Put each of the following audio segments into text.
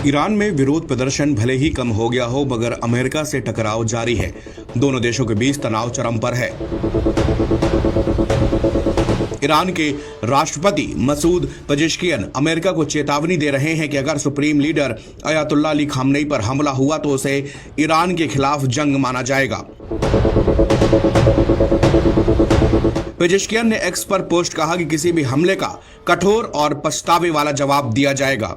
Iran में विरोध प्रदर्शन भले ही कम हो गया हो, मगर अमेरिका से टकराव जारी है। दोनों देशों के बीच तनाव चरम पर है। ईरान के राष्ट्रपति मसूद पेजेश्कियन अमेरिका को चेतावनी दे रहे हैं कि अगर supreme leader Ayatollah Ali Khamenei पर हमला हुआ तो उसे ईरान के खिलाफ जंग माना जाएगा। पेजेश्कियन ने एक्स पर पोस्ट कहा कि किसी भी हमले का कठोर और पछतावे वाला जवाब दिया जाएगा।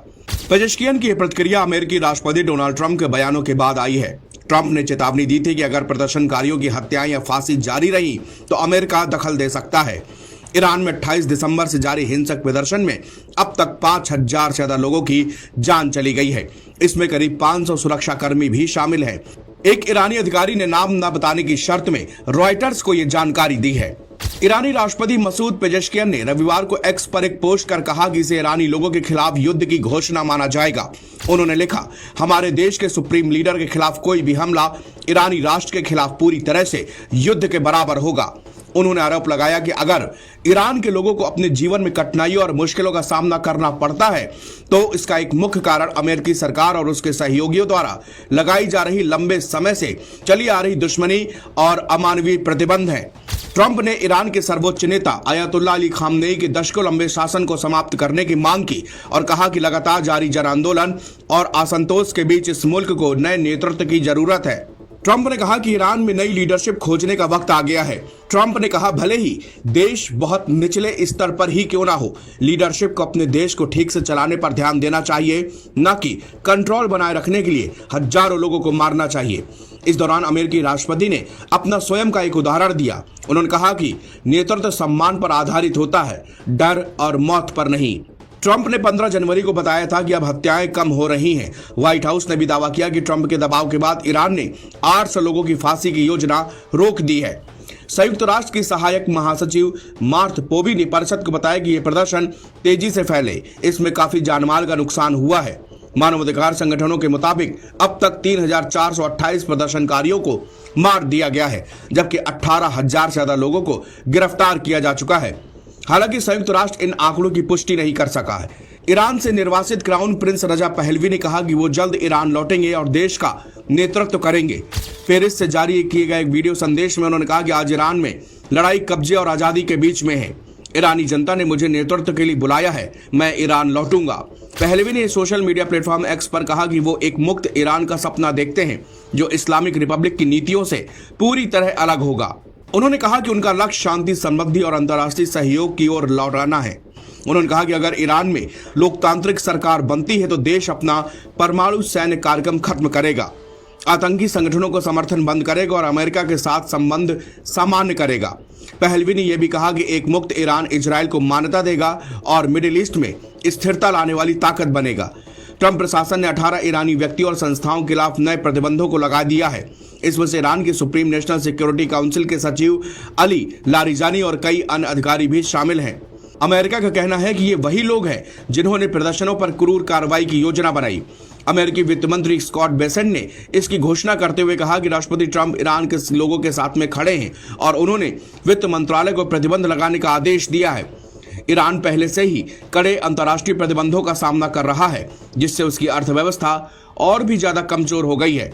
पेजेश्कियन की प्रतिक्रिया अमेरिकी राष्ट्रपति डोनाल्ड ट्रंप के बयानों के बाद आई है। ट्रंप ने चेतावनी दी थी कि अगर प्रदर्शनकारियों की हत्याएं या फांसी जारी रही तो अमेरिका दखल दे सकता है। ईरान में 28 दिसंबर से जारी हिंसक प्रदर्शन में अब तक 5000 से ज्यादा लोगों की जान चली गई है। इसमें करीब 500 सुरक्षाकर्मी भी शामिल हैं। एक ईरानी अधिकारी ने नाम न बताने की शर्त में रॉयटर्स को यह जानकारी दी है। ईरानी राष्ट्रपति मसूद पेजेश्कियन ने रविवार को एक्स पर एक पोस्ट कर कहा कि इसे ईरानी लोगों के खिलाफ युद्ध की घोषणा माना जाएगा। उन्होंने लिखा, हमारे देश के सुप्रीम लीडर के खिलाफ कोई भी हमला ईरानी राष्ट्र के खिलाफ पूरी तरह से युद्ध के बराबर होगा। उन्होंने आरोप लगाया कि अगर ईरान के लोगों को अपने जीवन में कठिनाइयों और मुश्किलों का सामना करना पड़ता है तो इसका एक मुख्य कारण अमेरिकी सरकार और उसके सहयोगियों द्वारा लगाई जा रही लंबे समय से चली आ रही दुश्मनी और अमानवीय प्रतिबंध है। ट्रंप ने ईरान के सर्वोच्च नेता अयातुल्लाह अली खामनेई के दशकों लंबे शासन को समाप्त करने की मांग की और कहा कि लगातार जारी जन आंदोलन और असंतोष के बीच इस मुल्क को नए नेतृत्व की जरूरत है। ट्रंप ने कहा कि ईरान में नई लीडरशिप खोजने का वक्त आ गया है। ट्रंप ने कहा, भले ही देश बहुत निचले स्तर पर ही क्यों ना हो, लीडरशिप को अपने देश को ठीक से चलाने पर ध्यान देना चाहिए, न कि कंट्रोल बनाए रखने के लिए हजारों लोगों को मारना चाहिए। इस दौरान अमेरिकी राष्ट्रपति ने अपना स्वयं का एक उदाहरण दिया। उन्होंने कहा कि नेतृत्व सम्मान पर आधारित होता है, डर और मौत पर नहीं। ट्रंप ने 15 जनवरी को बताया था कि अब हत्याएं कम हो रही हैं। व्हाइट हाउस ने भी दावा किया कि ट्रंप के दबाव के बाद ईरान ने 800 लोगों की फांसी की योजना रोक दी है। संयुक्त राष्ट्र की सहायक महासचिव मार्थ पोबी ने परिषद को बताया कि यह प्रदर्शन तेजी से फैले, इसमें काफी जानमाल का नुकसान हुआ है। मानवाधिकार संगठनों के मुताबिक अब तक 3428 प्रदर्शनकारियों को मार दिया गया है, जबकि 18000 से ज्यादा लोगों को गिरफ्तार किया जा चुका है। हालांकि संयुक्त राष्ट्र इन आंकड़ों की पुष्टि नहीं कर सका है। ईरान से निर्वासित क्राउन प्रिंस रजा पहलवी ने कहा कि वो जल्द ईरान लौटेंगे और देश का नेतृत्व करेंगे। पेरिस से जारी किए गए एक वीडियो संदेश में उन्होंने कहा कि आज ईरान में लड़ाई कब्जे और आजादी के बीच में है। ईरानी जनता ने मुझे नेतृत्व के लिए बुलाया है, मैं ईरान लौटूंगा। पहलवी ने सोशल मीडिया प्लेटफॉर्म एक्स पर कहा कि वो एक मुक्त ईरान का सपना देखते हैं जो इस्लामिक रिपब्लिक की नीतियों से पूरी तरह अलग होगा। उन्होंने कहा कि उनका लक्ष्य शांति, समृद्धि और अंतर्राष्ट्रीय सहयोग की ओर लौटाना है। उन्होंने कहा कि अगर ईरान में लोकतांत्रिक सरकार बनती है तो देश अपना परमाणु सैन्य कार्यक्रम खत्म करेगा, आतंकी संगठनों को समर्थन बंद करेगा और अमेरिका के साथ संबंध सामान्य करेगा। पहलवी ने यह भी कहा कि एक मुक्त ईरान इजराइल को मान्यता देगा और मिडिल ईस्ट में स्थिरता लाने वाली ताकत बनेगा। ट्रंप प्रशासन ने 18 ईरानी व्यक्तियों और संस्थाओं के खिलाफ नए प्रतिबंधों को लगा दिया है। इसमें से ईरान की सुप्रीम नेशनल सिक्योरिटी काउंसिल के सचिव अली लारिजानी और कई अन्य अधिकारी भी शामिल हैं। अमेरिका का कहना है कि ये वही लोग हैं जिन्होंने प्रदर्शनों पर क्रूर कार्रवाई की योजना बनाई। अमेरिकी वित्त मंत्री स्कॉट बेसेंट ने इसकी घोषणा करते हुए कहा कि राष्ट्रपति ट्रंप ईरान के लोगों के साथ में खड़े हैं और उन्होंने वित्त मंत्रालय को प्रतिबंध लगाने का आदेश दिया है। ईरान पहले से ही कड़े अंतर्राष्ट्रीय प्रतिबंधों का सामना कर रहा है, जिससे उसकी अर्थव्यवस्था और भी ज्यादा कमजोर हो गई है।